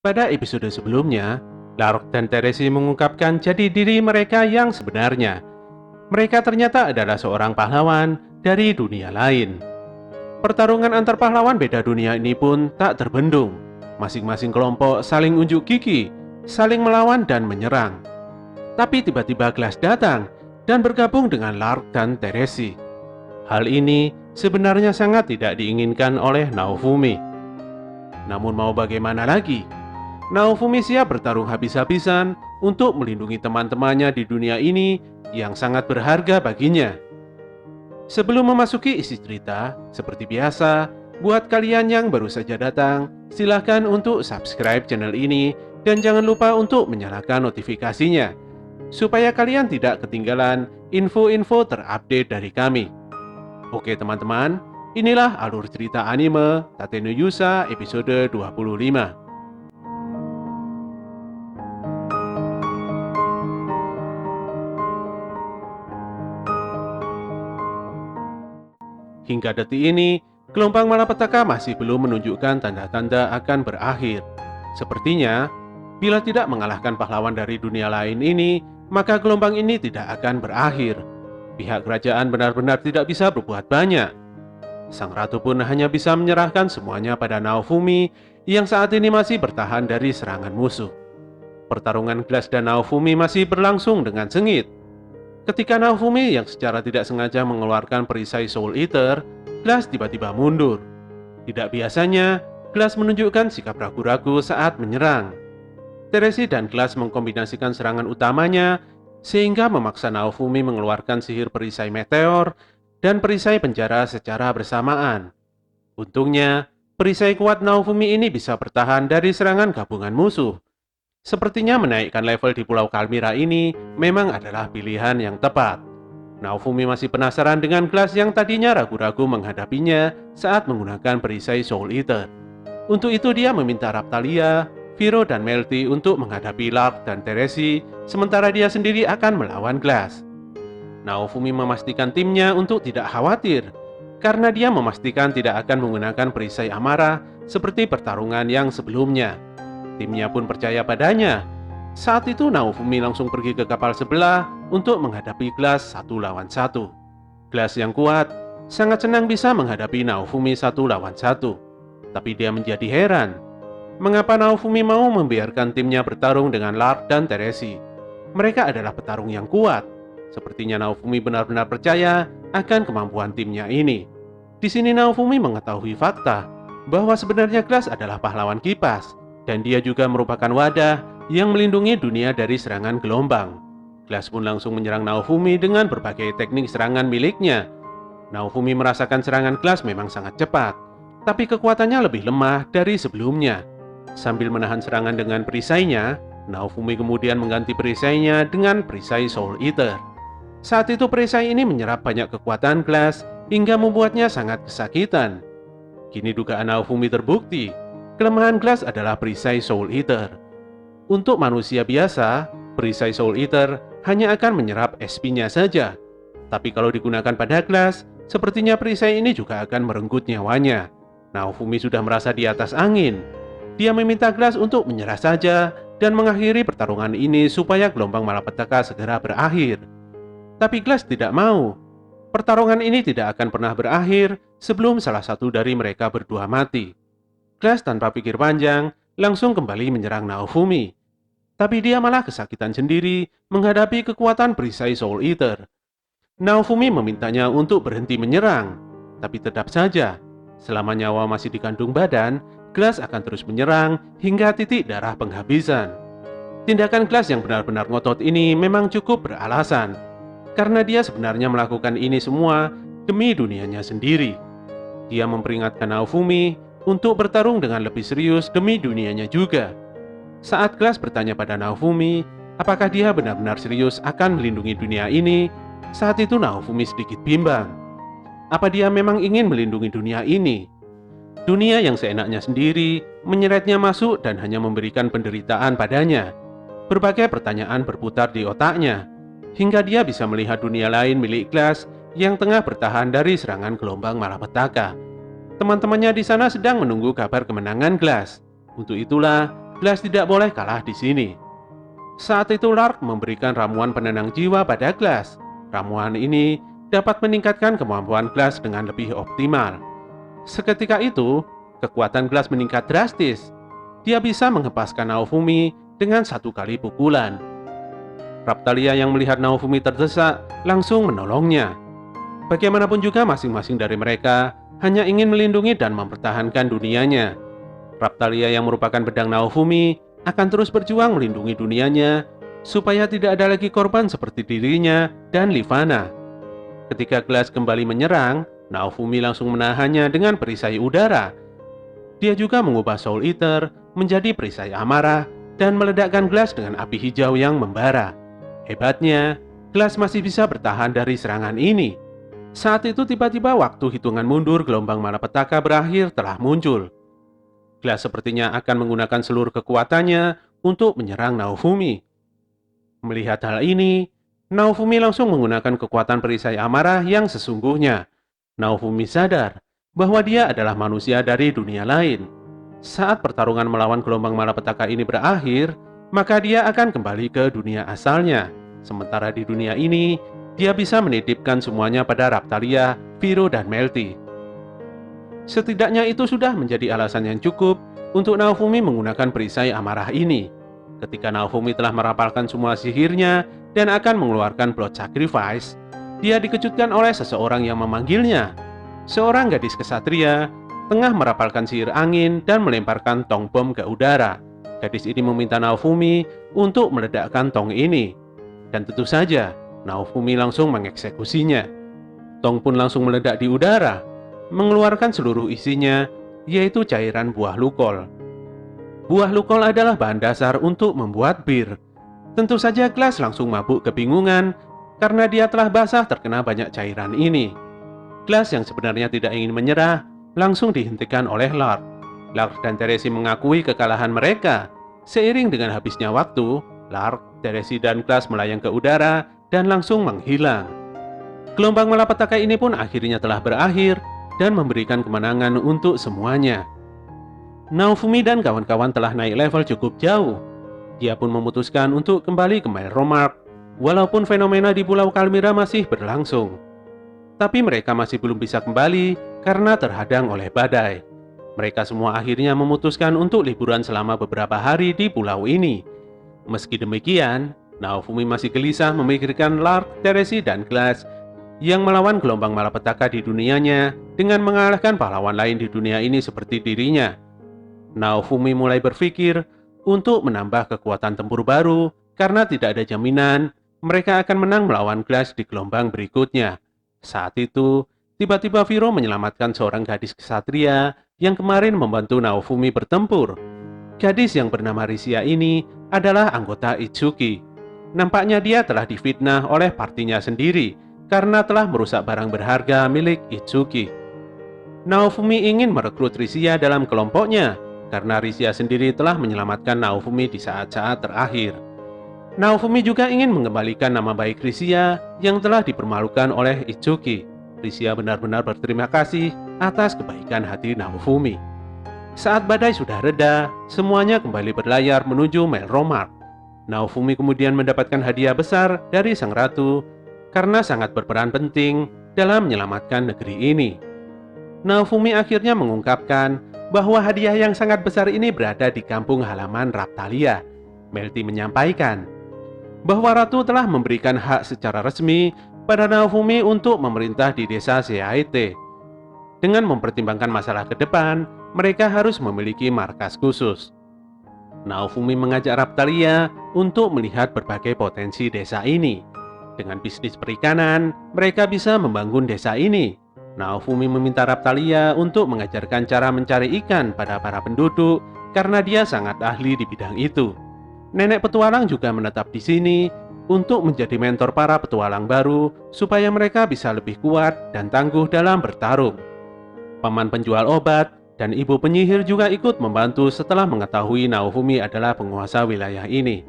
Pada episode sebelumnya, Lark dan Teresi mengungkapkan jati diri mereka yang sebenarnya. Mereka ternyata adalah seorang pahlawan dari dunia lain. Pertarungan antar pahlawan beda dunia ini pun tak terbendung. Masing-masing kelompok saling unjuk gigi, saling melawan dan menyerang. Tapi tiba-tiba Glass datang dan bergabung dengan Lark dan Teresi. Hal ini sebenarnya sangat tidak diinginkan oleh Naofumi. Namun mau bagaimana lagi? Naofumi siap bertarung habis-habisan untuk melindungi teman-temannya di dunia ini yang sangat berharga baginya. Sebelum memasuki isi cerita, seperti biasa, buat kalian yang baru saja datang, silahkan untuk subscribe channel ini dan jangan lupa untuk menyalakan notifikasinya, supaya kalian tidak ketinggalan info-info terupdate dari kami. Oke teman-teman, inilah alur cerita anime Tate no Yusa episode 25. Hingga detik ini, gelombang malapetaka masih belum menunjukkan tanda-tanda akan berakhir. Sepertinya, bila tidak mengalahkan pahlawan dari dunia lain ini, maka gelombang ini tidak akan berakhir. Pihak kerajaan benar-benar tidak bisa berbuat banyak. Sang ratu pun hanya bisa menyerahkan semuanya pada Naofumi yang saat ini masih bertahan dari serangan musuh. Pertarungan Glass dan Naofumi masih berlangsung dengan sengit. Ketika Naofumi yang secara tidak sengaja mengeluarkan perisai Soul Eater, Glass tiba-tiba mundur. Tidak biasanya, Glass menunjukkan sikap ragu-ragu saat menyerang. Teresi dan Glass mengkombinasikan serangan utamanya, sehingga memaksa Naofumi mengeluarkan sihir perisai meteor dan perisai penjara secara bersamaan. Untungnya, perisai kuat Naofumi ini bisa bertahan dari serangan gabungan musuh. Sepertinya menaikkan level di Pulau Kalmira ini memang adalah pilihan yang tepat. Naofumi masih penasaran dengan Glass yang tadinya ragu-ragu menghadapinya saat menggunakan perisai Soul Eater. Untuk itu dia meminta Raptalia, Viro dan Melty untuk menghadapi Lark dan Teresi, sementara dia sendiri akan melawan Glass. Naofumi memastikan timnya untuk tidak khawatir, karena dia memastikan tidak akan menggunakan perisai amarah seperti pertarungan yang sebelumnya. Timnya pun percaya padanya. Saat itu Naofumi langsung pergi ke kapal sebelah untuk menghadapi Glass 1 lawan 1. Glass yang kuat sangat senang bisa menghadapi Naofumi 1 lawan 1. Tapi dia menjadi heran, mengapa Naofumi mau membiarkan timnya bertarung dengan Lark dan Teresi. Mereka adalah petarung yang kuat. Sepertinya Naofumi benar-benar percaya akan kemampuan timnya ini. Di sini Naofumi mengetahui fakta bahwa sebenarnya Glass adalah pahlawan kipas, dan dia juga merupakan wadah yang melindungi dunia dari serangan gelombang. Glass pun langsung menyerang Naofumi dengan berbagai teknik serangan miliknya. Naofumi merasakan serangan Glass memang sangat cepat, tapi kekuatannya lebih lemah dari sebelumnya. Sambil menahan serangan dengan perisainya, Naofumi kemudian mengganti perisainya dengan perisai Soul Eater. Saat itu perisai ini menyerap banyak kekuatan Glass hingga membuatnya sangat kesakitan. Kini dugaan Naofumi terbukti. Kelemahan Glass adalah perisai Soul Eater. Untuk manusia biasa, perisai Soul Eater hanya akan menyerap SP-nya saja. Tapi kalau digunakan pada Glass, sepertinya perisai ini juga akan merenggut nyawanya. Naofumi sudah merasa di atas angin. Dia meminta Glass untuk menyerah saja dan mengakhiri pertarungan ini supaya gelombang malapetaka segera berakhir. Tapi Glass tidak mau. Pertarungan ini tidak akan pernah berakhir sebelum salah satu dari mereka berdua mati. Glass tanpa pikir panjang langsung kembali menyerang Naofumi. Tapi dia malah kesakitan sendiri menghadapi kekuatan perisai Soul Eater. Naofumi memintanya untuk berhenti menyerang. Tapi tetap saja, selama nyawa masih dikandung badan, Glass akan terus menyerang hingga titik darah penghabisan. Tindakan Glass yang benar-benar ngotot ini memang cukup beralasan, karena dia sebenarnya melakukan ini semua demi dunianya sendiri. Dia memperingatkan Naofumi untuk bertarung dengan lebih serius demi dunianya juga. Saat Glass bertanya pada Naofumi, apakah dia benar-benar serius akan melindungi dunia ini, saat itu Naofumi sedikit bimbang. Apa dia memang ingin melindungi dunia ini? Dunia yang seenaknya sendiri menyeretnya masuk dan hanya memberikan penderitaan padanya. Berbagai pertanyaan berputar di otaknya, hingga dia bisa melihat dunia lain milik Glass yang tengah bertahan dari serangan gelombang malapetaka. Teman-temannya di sana sedang menunggu kabar kemenangan Glass. Untuk itulah, Glass tidak boleh kalah di sini. Saat itu Lark memberikan ramuan penenang jiwa pada Glass. Ramuan ini dapat meningkatkan kemampuan Glass dengan lebih optimal. Seketika itu, kekuatan Glass meningkat drastis. Dia bisa menghempaskan Naofumi dengan satu kali pukulan. Raptalia yang melihat Naofumi terdesak langsung menolongnya. Bagaimanapun juga masing-masing dari mereka hanya ingin melindungi dan mempertahankan dunianya. Raptalia yang merupakan pedang Naofumi akan terus berjuang melindungi dunianya supaya tidak ada lagi korban seperti dirinya dan Livana. Ketika Glass kembali menyerang, Naofumi langsung menahannya dengan perisai udara. Dia juga mengubah Soul Eater menjadi perisai amarah dan meledakkan Glass dengan api hijau yang membara. Hebatnya, Glass masih bisa bertahan dari serangan ini. Saat itu tiba-tiba waktu hitungan mundur gelombang malapetaka berakhir telah muncul. Glass sepertinya akan menggunakan seluruh kekuatannya untuk menyerang Naofumi. Melihat hal ini, Naofumi langsung menggunakan kekuatan perisai amarah yang sesungguhnya. Naofumi sadar bahwa dia adalah manusia dari dunia lain. Saat pertarungan melawan gelombang malapetaka ini berakhir, maka dia akan kembali ke dunia asalnya. Sementara di dunia ini, dia bisa menitipkan semuanya pada Raptalia, Viro, dan Melty. Setidaknya itu sudah menjadi alasan yang cukup untuk Naofumi menggunakan perisai amarah ini. Ketika Naofumi telah merapalkan semua sihirnya dan akan mengeluarkan Blood Sacrifice, dia dikejutkan oleh seseorang yang memanggilnya. Seorang gadis kesatria tengah merapalkan sihir angin dan melemparkan tong bom ke udara. Gadis ini meminta Naofumi untuk meledakkan tong ini. Dan tentu saja, Naofumi langsung mengeksekusinya. Tong pun langsung meledak di udara, mengeluarkan seluruh isinya, yaitu cairan buah lukol. Buah lukol adalah bahan dasar untuk membuat bir. Tentu saja Glass langsung mabuk kebingungan karena dia telah basah terkena banyak cairan ini. Glass yang sebenarnya tidak ingin menyerah langsung dihentikan oleh Lark. Lark dan Teresi mengakui kekalahan mereka. Seiring dengan habisnya waktu, Lark, Teresi, dan Glass melayang ke udara dan langsung menghilang. Gelombang malapetaka ini pun akhirnya telah berakhir dan memberikan kemenangan untuk semuanya. Naofumi dan kawan-kawan telah naik level cukup jauh. Dia pun memutuskan untuk kembali ke Melromark, walaupun fenomena di Pulau Kalmira masih berlangsung. Tapi mereka masih belum bisa kembali karena terhadang oleh badai. Mereka semua akhirnya memutuskan untuk liburan selama beberapa hari di pulau ini. Meski demikian, Naofumi masih gelisah memikirkan Lark, Teresi, dan Glass yang melawan gelombang malapetaka di dunianya dengan mengalahkan pahlawan lain di dunia ini seperti dirinya. Naofumi mulai berpikir untuk menambah kekuatan tempur baru karena tidak ada jaminan mereka akan menang melawan Glass di gelombang berikutnya. Saat itu, tiba-tiba Viro menyelamatkan seorang gadis kesatria yang kemarin membantu Naofumi bertempur. Gadis yang bernama Risia ini adalah anggota Itsuki. Nampaknya dia telah difitnah oleh partinya sendiri karena telah merusak barang berharga milik Itsuki. Naofumi ingin merekrut Risia dalam kelompoknya karena Risia sendiri telah menyelamatkan Naofumi di saat-saat terakhir. Naofumi juga ingin mengembalikan nama baik Risia yang telah dipermalukan oleh Itsuki. Risia benar-benar berterima kasih atas kebaikan hati Naofumi. Saat badai sudah reda, semuanya kembali berlayar menuju Melromark. Naofumi kemudian mendapatkan hadiah besar dari sang ratu karena sangat berperan penting dalam menyelamatkan negeri ini. Naofumi akhirnya mengungkapkan bahwa hadiah yang sangat besar ini berada di kampung halaman Raptalia. Melty menyampaikan bahwa ratu telah memberikan hak secara resmi pada Naofumi untuk memerintah di desa Seaite. Dengan mempertimbangkan masalah ke depan, mereka harus memiliki markas khusus. Naofumi mengajak Raptalia untuk melihat berbagai potensi desa ini. Dengan bisnis perikanan, mereka bisa membangun desa ini. Naofumi meminta Raptalia untuk mengajarkan cara mencari ikan pada para penduduk karena dia sangat ahli di bidang itu. Nenek petualang juga menetap di sini untuk menjadi mentor para petualang baru supaya mereka bisa lebih kuat dan tangguh dalam bertarung. Paman penjual obat dan ibu penyihir juga ikut membantu setelah mengetahui Naofumi adalah penguasa wilayah ini.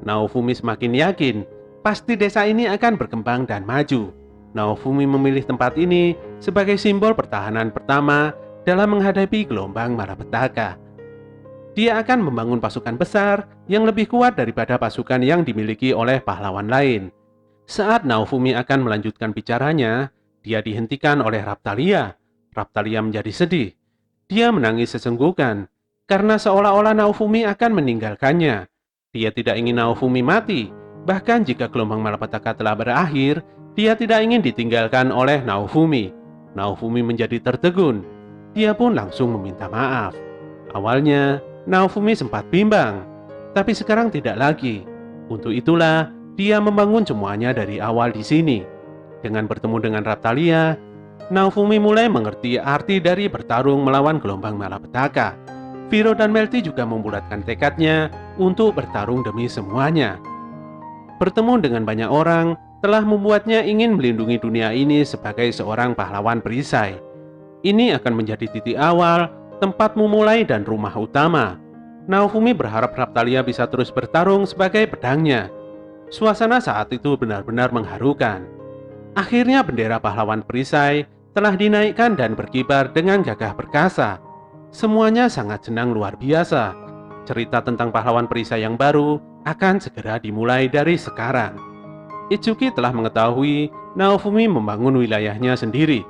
Naofumi semakin yakin pasti desa ini akan berkembang dan maju. Naofumi memilih tempat ini sebagai simbol pertahanan pertama dalam menghadapi gelombang malapetaka. Dia akan membangun pasukan besar yang lebih kuat daripada pasukan yang dimiliki oleh pahlawan lain. Saat Naofumi akan melanjutkan bicaranya, dia dihentikan oleh Raptalia. Raptalia menjadi sedih. Dia menangis sesenggukan, karena seolah-olah Naofumi akan meninggalkannya. Dia tidak ingin Naofumi mati. Bahkan jika gelombang malapetaka telah berakhir, dia tidak ingin ditinggalkan oleh Naofumi. Naofumi menjadi tertegun. Dia pun langsung meminta maaf. Awalnya, Naofumi sempat bimbang, tapi sekarang tidak lagi. Untuk itulah, dia membangun semuanya dari awal di sini. Dengan bertemu dengan Raptalia, Naofumi mulai mengerti arti dari bertarung melawan gelombang malapetaka. Viro dan Melty juga membulatkan tekadnya untuk bertarung demi semuanya. Bertemu dengan banyak orang telah membuatnya ingin melindungi dunia ini sebagai seorang pahlawan perisai. Ini akan menjadi titik awal, tempat memulai dan rumah utama. Naofumi berharap Raptalia bisa terus bertarung sebagai pedangnya. Suasana saat itu benar-benar mengharukan. Akhirnya bendera pahlawan perisai telah dinaikkan dan berkibar dengan gagah perkasa. Semuanya sangat senang luar biasa. Cerita tentang pahlawan perisai yang baru akan segera dimulai dari sekarang. Itsuki telah mengetahui Naofumi membangun wilayahnya sendiri.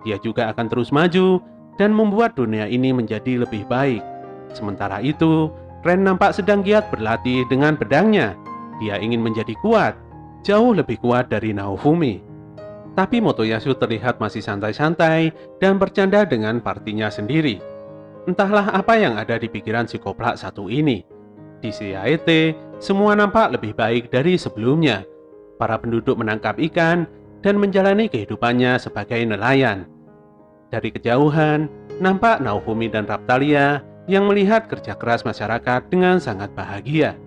Dia juga akan terus maju dan membuat dunia ini menjadi lebih baik. Sementara itu, Ren nampak sedang giat berlatih dengan pedangnya. Dia ingin menjadi kuat, jauh lebih kuat dari Naofumi. Tapi Motoyasu terlihat masih santai-santai dan bercanda dengan partinya sendiri. Entahlah apa yang ada di pikiran si koplak satu ini. Di CAET, semua nampak lebih baik dari sebelumnya. Para penduduk menangkap ikan dan menjalani kehidupannya sebagai nelayan. Dari kejauhan, nampak Naofumi dan Raptalia yang melihat kerja keras masyarakat dengan sangat bahagia.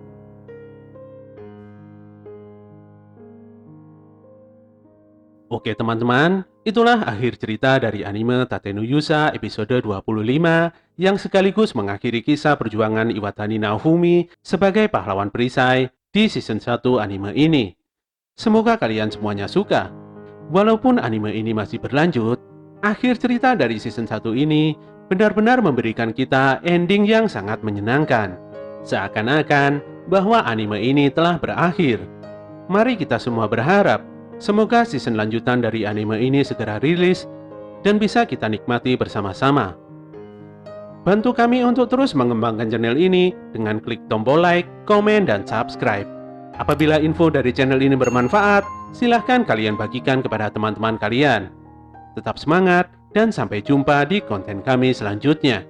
Oke teman-teman, itulah akhir cerita dari anime Tate no Yusa episode 25 yang sekaligus mengakhiri kisah perjuangan Iwatani Naofumi sebagai pahlawan perisai di season 1 anime ini. Semoga kalian semuanya suka. Walaupun anime ini masih berlanjut, akhir cerita dari season 1 ini benar-benar memberikan kita ending yang sangat menyenangkan. Seakan-akan bahwa anime ini telah berakhir. Mari kita semua berharap semoga season lanjutan dari anime ini segera rilis dan bisa kita nikmati bersama-sama. Bantu kami untuk terus mengembangkan channel ini dengan klik tombol like, komen, dan subscribe. Apabila info dari channel ini bermanfaat, silahkan kalian bagikan kepada teman-teman kalian. Tetap semangat dan sampai jumpa di konten kami selanjutnya.